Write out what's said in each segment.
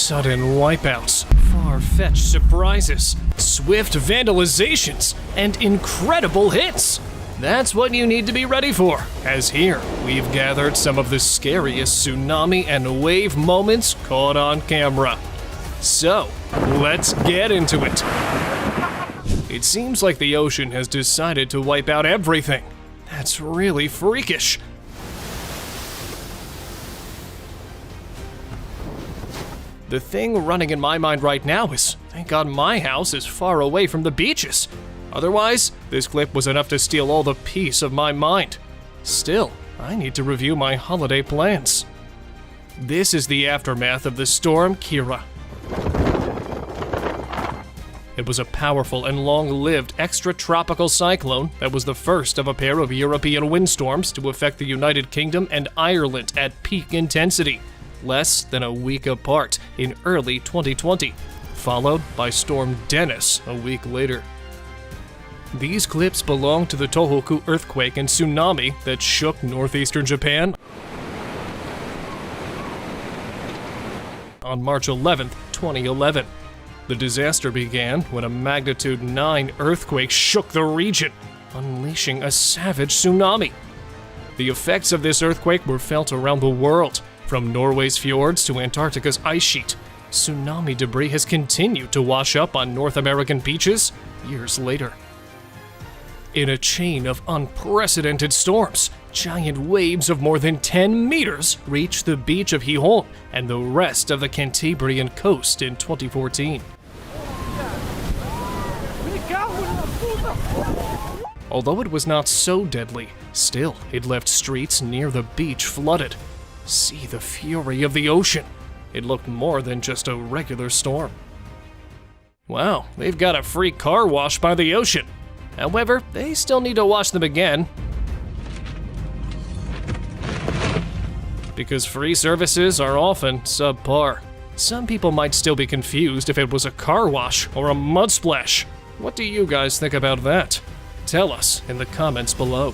Sudden wipeouts, far-fetched surprises, swift vandalizations, and incredible hits. That's what you need to be ready for, as here we've gathered some of the scariest tsunami and wave moments caught on camera. So, let's get into it. It seems like the ocean has decided to wipe out everything. That's really freakish. The thing running in my mind right now is, thank God my house is far away from the beaches. Otherwise, this clip was enough to steal all the peace of my mind. Still, I need to review my holiday plans. This is the aftermath of the storm Kira. It was a powerful and long-lived extratropical cyclone that was the first of a pair of European windstorms to affect the United Kingdom and Ireland at peak intensity, less than a week apart in early 2020, followed by Storm Dennis a week later. These clips belong to the Tohoku earthquake and tsunami that shook northeastern Japan on March 11, 2011. The disaster began when a magnitude 9 earthquake shook the region, unleashing a savage tsunami. The effects of this earthquake were felt around the world, from Norway's fjords to Antarctica's ice sheet. Tsunami debris has continued to wash up on North American beaches years later. In a chain of unprecedented storms, giant waves of more than 10 meters reached the beach of Gijón and the rest of the Cantabrian coast in 2014. Although it was not so deadly, still it left streets near the beach flooded. See the fury of the ocean. It looked more than just a regular storm. Wow, they've got a free car wash by the ocean. However, they still need to wash them again, because free services are often subpar. Some people might still be confused if it was a car wash or a mud splash. What do you guys think about that? Tell us in the comments below.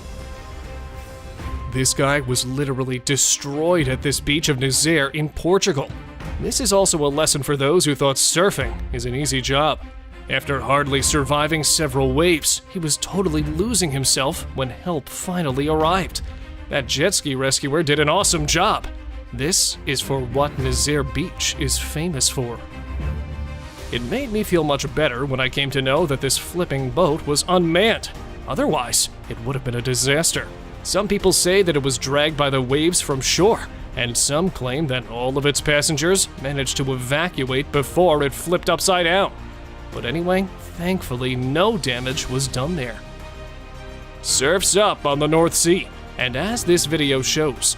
This guy was literally destroyed at this beach of Nazaré in Portugal. This is also a lesson for those who thought surfing is an easy job. After hardly surviving several waves, he was totally losing himself when help finally arrived. That jet ski rescuer did an awesome job. This is for what Nazaré Beach is famous for. It made me feel much better when I came to know that this flipping boat was unmanned. Otherwise, it would have been a disaster. Some people say that it was dragged by the waves from shore, and some claim that all of its passengers managed to evacuate before it flipped upside down. But anyway, thankfully no damage was done there. Surf's up on the North Sea, and as this video shows,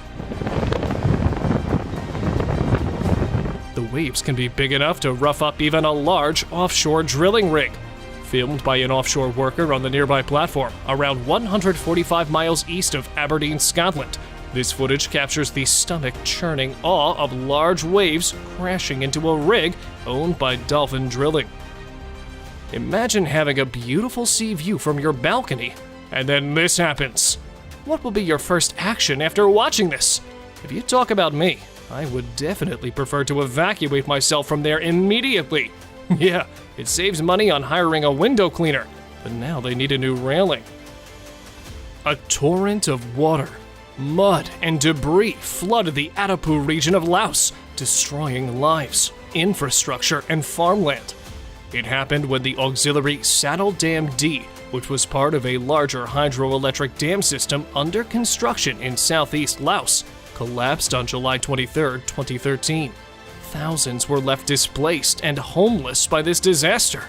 the waves can be big enough to rough up even a large offshore drilling rig. Filmed by an offshore worker on the nearby platform, around 145 miles east of Aberdeen, Scotland. This footage captures the stomach-churning awe of large waves crashing into a rig owned by Dolphin Drilling. Imagine having a beautiful sea view from your balcony, and then this happens. What will be your first action after watching this? If you talk about me, I would definitely prefer to evacuate myself from there immediately. Yeah, it saves money on hiring a window cleaner, but now they need a new railing. A torrent of water, mud, and debris flooded the Atapu region of Laos, destroying lives, infrastructure, and farmland. It happened when the auxiliary Saddle Dam D, which was part of a larger hydroelectric dam system under construction in southeast Laos, collapsed on July 23, 2013. Thousands were left displaced and homeless by this disaster.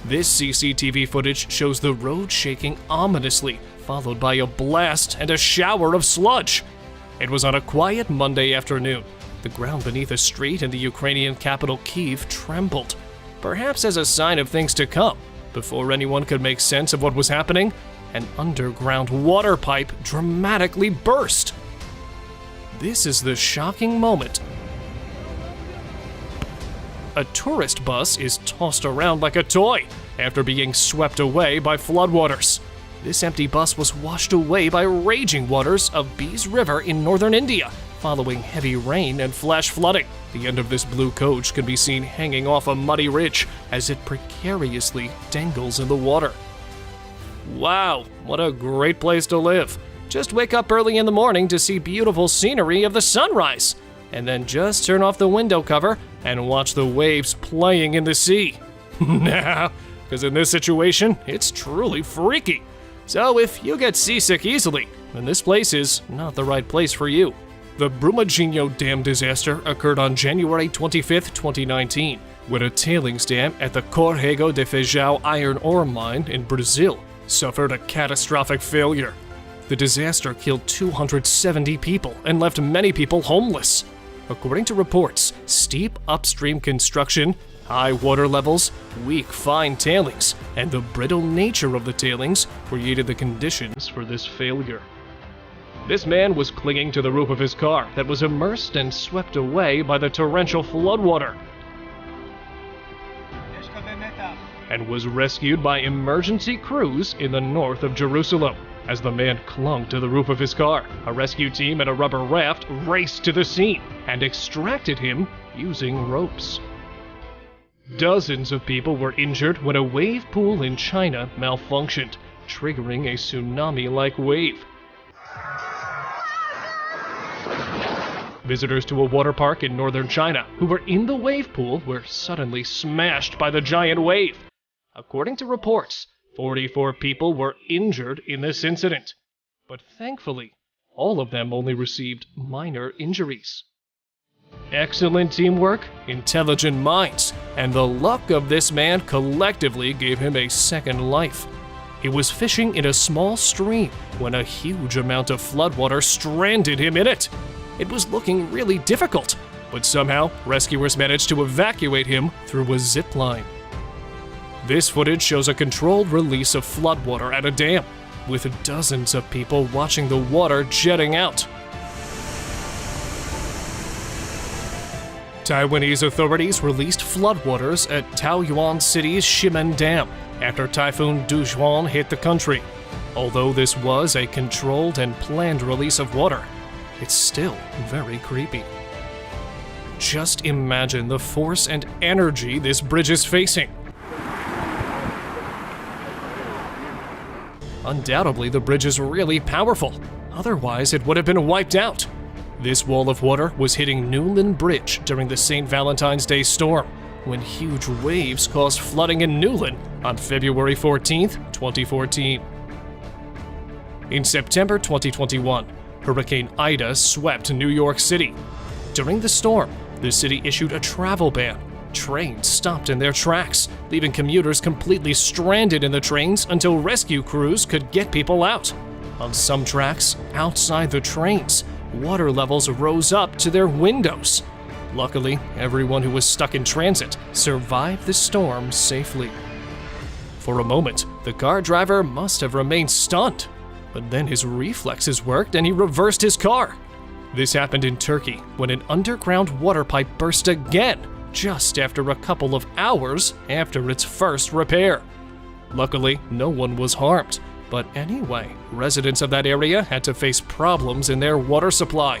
This CCTV footage shows the road shaking ominously, followed by a blast and a shower of sludge. It was on a quiet Monday afternoon. The ground beneath a street in the Ukrainian capital Kyiv trembled, perhaps as a sign of things to come. Before anyone could make sense of what was happening, an underground water pipe dramatically burst. This is the shocking moment. A tourist bus is tossed around like a toy after being swept away by floodwaters. This empty bus was washed away by raging waters of Beas River in northern India, following heavy rain and flash flooding. The end of this blue coach can be seen hanging off a muddy ridge as it precariously dangles in the water. Wow, what a great place to live. Just wake up early in the morning to see beautiful scenery of the sunrise, and then just turn off the window cover and watch the waves playing in the sea. Nah, because in this situation, it's truly freaky. So if you get seasick easily, then this place is not the right place for you. The Brumadinho Dam disaster occurred on January 25, 2019, when a tailings dam at the Corrego de Feijão iron ore mine in Brazil suffered a catastrophic failure. The disaster killed 270 people and left many people homeless. According to reports, steep upstream construction, high water levels, weak fine tailings, and the brittle nature of the tailings created the conditions for this failure. This man was clinging to the roof of his car that was immersed and swept away by the torrential floodwater, and was rescued by emergency crews in the north of Jerusalem. As the man clung to the roof of his car, a rescue team and a rubber raft raced to the scene and extracted him using ropes. Dozens of people were injured when a wave pool in China malfunctioned, triggering a tsunami-like wave. Visitors to a water park in northern China who were in the wave pool were suddenly smashed by the giant wave. According to reports, 44 people were injured in this incident, but thankfully, all of them only received minor injuries. Excellent teamwork, intelligent minds, and the luck of this man collectively gave him a second life. He was fishing in a small stream when a huge amount of floodwater stranded him in it. It was looking really difficult, but somehow rescuers managed to evacuate him through a zip line. This footage shows a controlled release of floodwater at a dam, with dozens of people watching the water jetting out. Taiwanese authorities released floodwaters at Taoyuan City's Ximen Dam after Typhoon Dujuan hit the country. Although this was a controlled and planned release of water, it's still very creepy. Just imagine the force and energy this bridge is facing. Undoubtedly, the bridge is really powerful. Otherwise, it would have been wiped out. This wall of water was hitting Newland Bridge during the St. Valentine's Day storm, when huge waves caused flooding in Newland on February 14, 2014. In September 2021, Hurricane Ida swept New York City. During the storm, the city issued a travel ban. Trains stopped in their tracks, leaving commuters completely stranded in the trains until rescue crews could get people out. On some tracks, outside the trains, water levels rose up to their windows. Luckily, everyone who was stuck in transit survived the storm safely. For a moment, the car driver must have remained stunned, but then his reflexes worked and he reversed his car. This happened in Turkey when an underground water pipe burst again, just after a couple of hours after its first repair. Luckily, no one was harmed, but anyway, residents of that area had to face problems in their water supply.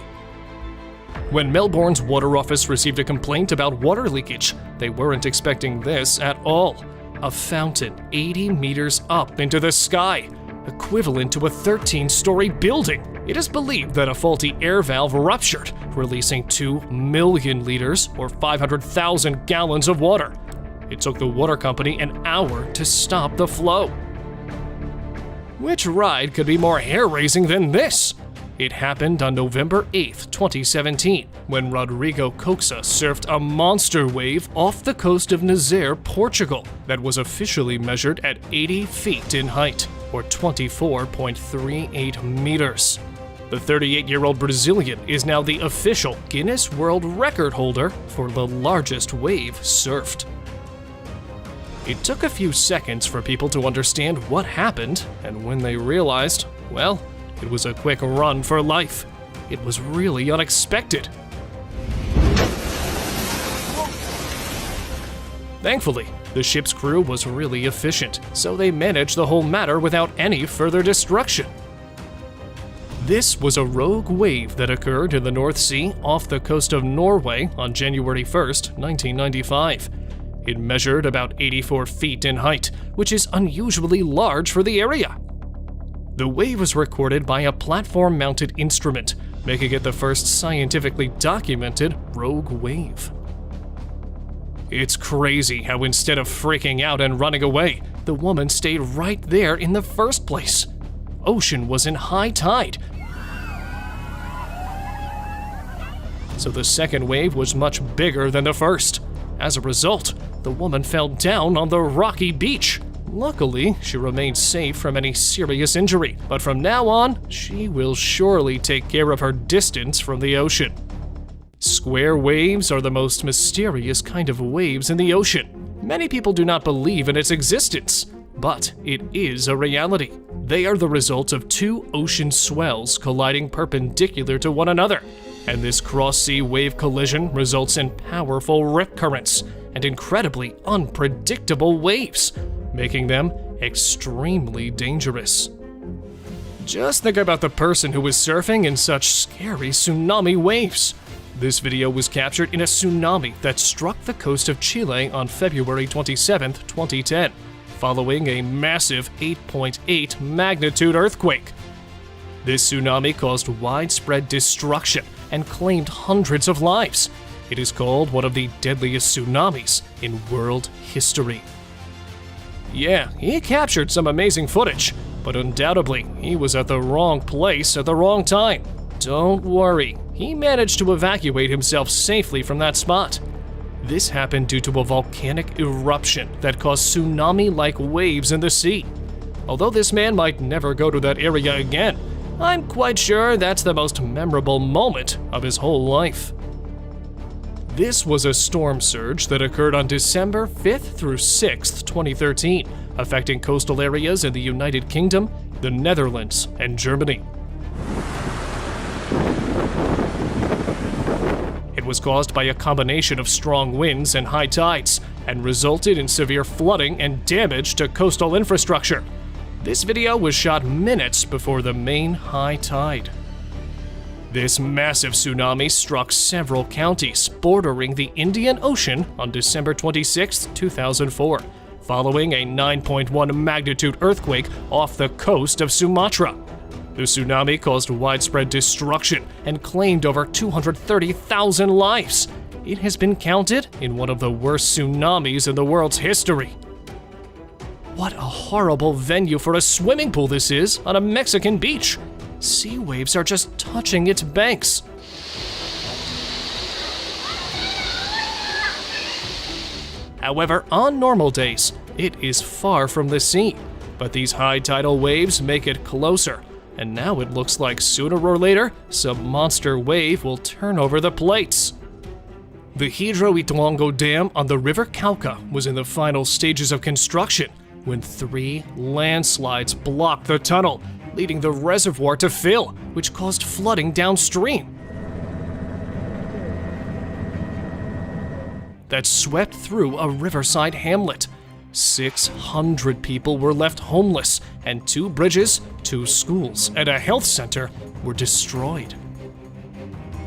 When Melbourne's water office received a complaint about water leakage, they weren't expecting this at all. A fountain 80 meters up into the sky, equivalent to a 13-story building. It is believed that a faulty air valve ruptured, releasing 2 million liters or 500,000 gallons of water. It took the water company an hour to stop the flow. Which ride could be more hair-raising than this? It happened on November 8, 2017, when Rodrigo Coxa surfed a monster wave off the coast of Nazaré, Portugal, that was officially measured at 80 feet in height, or 24.38 meters. The 38-year-old Brazilian is now the official Guinness World Record holder for the largest wave surfed. It took a few seconds for people to understand what happened, and when they realized, well, it was a quick run for life. It was really unexpected. Thankfully, the ship's crew was really efficient, so they managed the whole matter without any further destruction. This was a rogue wave that occurred in the North Sea off the coast of Norway on January 1st, 1995. It measured about 84 feet in height, which is unusually large for the area. The wave was recorded by a platform-mounted instrument, making it the first scientifically documented rogue wave. It's crazy how instead of freaking out and running away, the woman stayed right there in the first place. Ocean was in high tide, so the second wave was much bigger than the first. As a result, the woman fell down on the rocky beach. Luckily, she remained safe from any serious injury, but from now on, she will surely take care of her distance from the ocean. Square waves are the most mysterious kind of waves in the ocean. Many people do not believe in its existence, but it is a reality. They are the result of two ocean swells colliding perpendicular to one another, and this cross-sea wave collision results in powerful rip currents and incredibly unpredictable waves, making them extremely dangerous. Just think about the person who is surfing in such scary tsunami waves. This video was captured in a tsunami that struck the coast of Chile on February 27, 2010, following a massive 8.8 magnitude earthquake. This tsunami caused widespread destruction and claimed hundreds of lives. It is called one of the deadliest tsunamis in world history. Yeah, he captured some amazing footage, but undoubtedly he was at the wrong place at the wrong time. Don't worry, he managed to evacuate himself safely from that spot. This happened due to a volcanic eruption that caused tsunami-like waves in the sea. Although this man might never go to that area again, I'm quite sure that's the most memorable moment of his whole life. This was a storm surge that occurred on December 5th through 6th, 2013, affecting coastal areas in the United Kingdom, the Netherlands, and Germany. It was caused by a combination of strong winds and high tides, and resulted in severe flooding and damage to coastal infrastructure. This video was shot minutes before the main high tide. This massive tsunami struck several counties bordering the Indian Ocean on December 26, 2004, following a 9.1 magnitude earthquake off the coast of Sumatra. The tsunami caused widespread destruction and claimed over 230,000 lives. It has been counted in one of the worst tsunamis in the world's history. What a horrible venue for a swimming pool this is on a Mexican beach. Sea waves are just touching its banks. However, on normal days, it is far from the sea, but these high tidal waves make it closer, and now it looks like sooner or later, some monster wave will turn over the plates. The Hidroituango Dam on the River Cauca was in the final stages of construction when 3 landslides blocked the tunnel, leading the reservoir to fill, which caused flooding downstream. That swept through a riverside hamlet. 600 people were left homeless, and 2 bridges, 2 schools, and a health center were destroyed.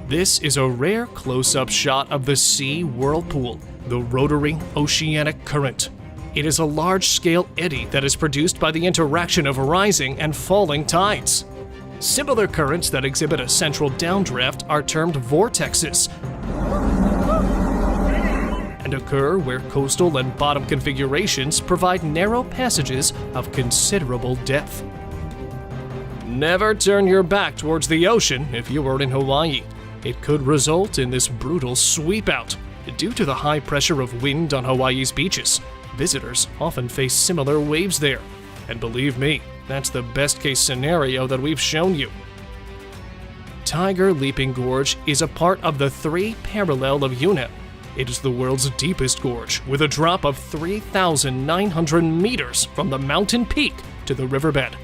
This is a rare close-up shot of the sea whirlpool, the rotary oceanic current. It is a large-scale eddy that is produced by the interaction of rising and falling tides. Similar currents that exhibit a central downdraft are termed vortexes and occur where coastal and bottom configurations provide narrow passages of considerable depth. Never turn your back towards the ocean if you are in Hawaii. It could result in this brutal sweep-out. Due to the high pressure of wind on Hawaii's beaches, visitors often face similar waves there. And believe me, that's the best-case scenario that we've shown you. Tiger Leaping Gorge is a part of the 3 parallel of UNEP. It is the world's deepest gorge, with a drop of 3,900 meters from the mountain peak to the riverbed.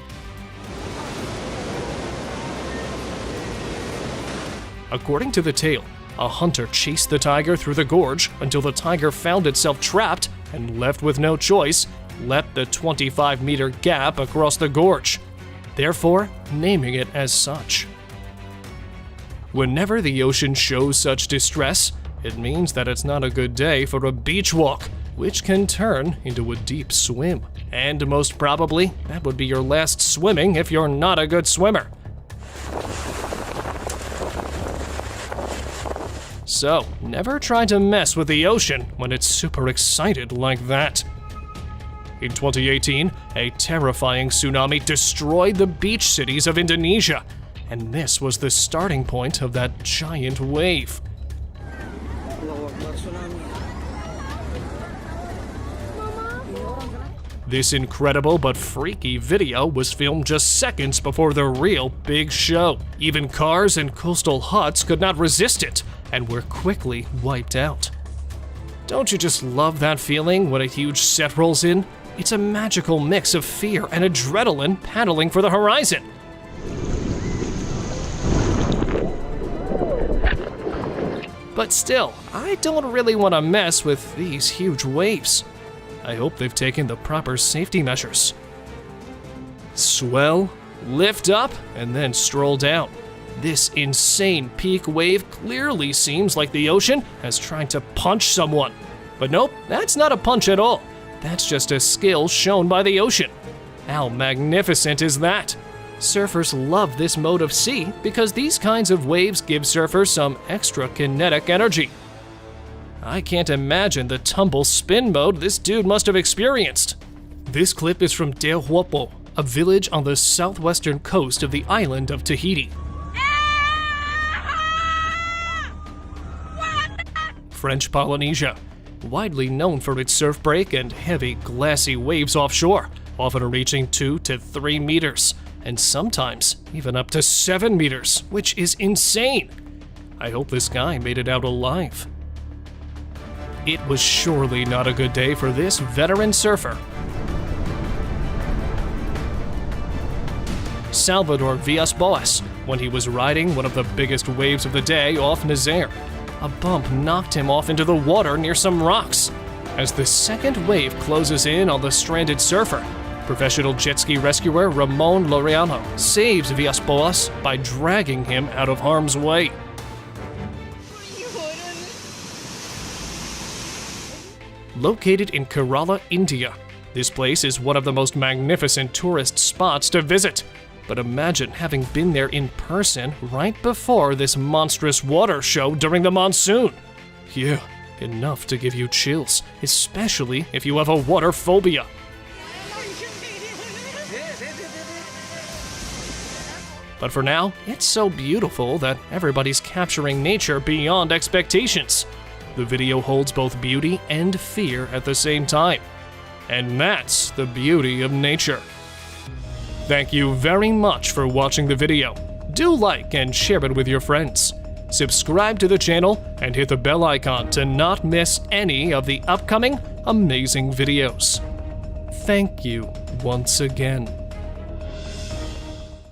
According to the tale, a hunter chased the tiger through the gorge until the tiger found itself trapped and left with no choice, leapt the 25-meter gap across the gorge. therefore naming it as such. Whenever the ocean shows such distress, it means that it's not a good day for a beach walk, which can turn into a deep swim. And most probably, that would be your last swimming if you're not a good swimmer. So, never try to mess with the ocean when it's super excited like that. In 2018, a terrifying tsunami destroyed the beach cities of Indonesia, and this was the starting point of that giant wave. This incredible but freaky video was filmed just seconds before the real big show. Even cars and coastal huts could not resist it, and were quickly wiped out. Don't you just love that feeling when a huge set rolls in? It's a magical mix of fear and adrenaline paddling for the horizon. But still, I don't really want to mess with these huge waves. I hope they've taken the proper safety measures. Swell, lift up, and then stroll down. This insane peak wave clearly seems like the ocean has tried to punch someone. But nope, that's not a punch at all. That's just a skill shown by the ocean. How magnificent is that? Surfers love this mode of sea because these kinds of waves give surfers some extra kinetic energy. I can't imagine the tumble spin mode this dude must have experienced. This clip is from Tehuopo, a village on the southwestern coast of the island of Tahiti. French Polynesia, widely known for its surf break and heavy, glassy waves offshore, often reaching 2 to 3 meters, and sometimes even up to 7 meters, which is insane. I hope this guy made it out alive. It was surely not a good day for this veteran surfer. Salvador Villas-Boas, when he was riding one of the biggest waves of the day off Nazaire. A bump knocked him off into the water near some rocks. As the second wave closes in on the stranded surfer, professional jet ski rescuer Ramon Laureano saves Villas-Boas by dragging him out of harm's way. Located in Kerala, India, this place is one of the most magnificent tourist spots to visit. But imagine having been there in person right before this monstrous water show during the monsoon. Yeah, enough to give you chills, especially if you have a water phobia. But for now, it's so beautiful that everybody's capturing nature beyond expectations. The video holds both beauty and fear at the same time. And that's the beauty of nature. Thank you very much for watching the video. Do like and share it with your friends. Subscribe to the channel and hit the bell icon to not miss any of the upcoming amazing videos. Thank you once again.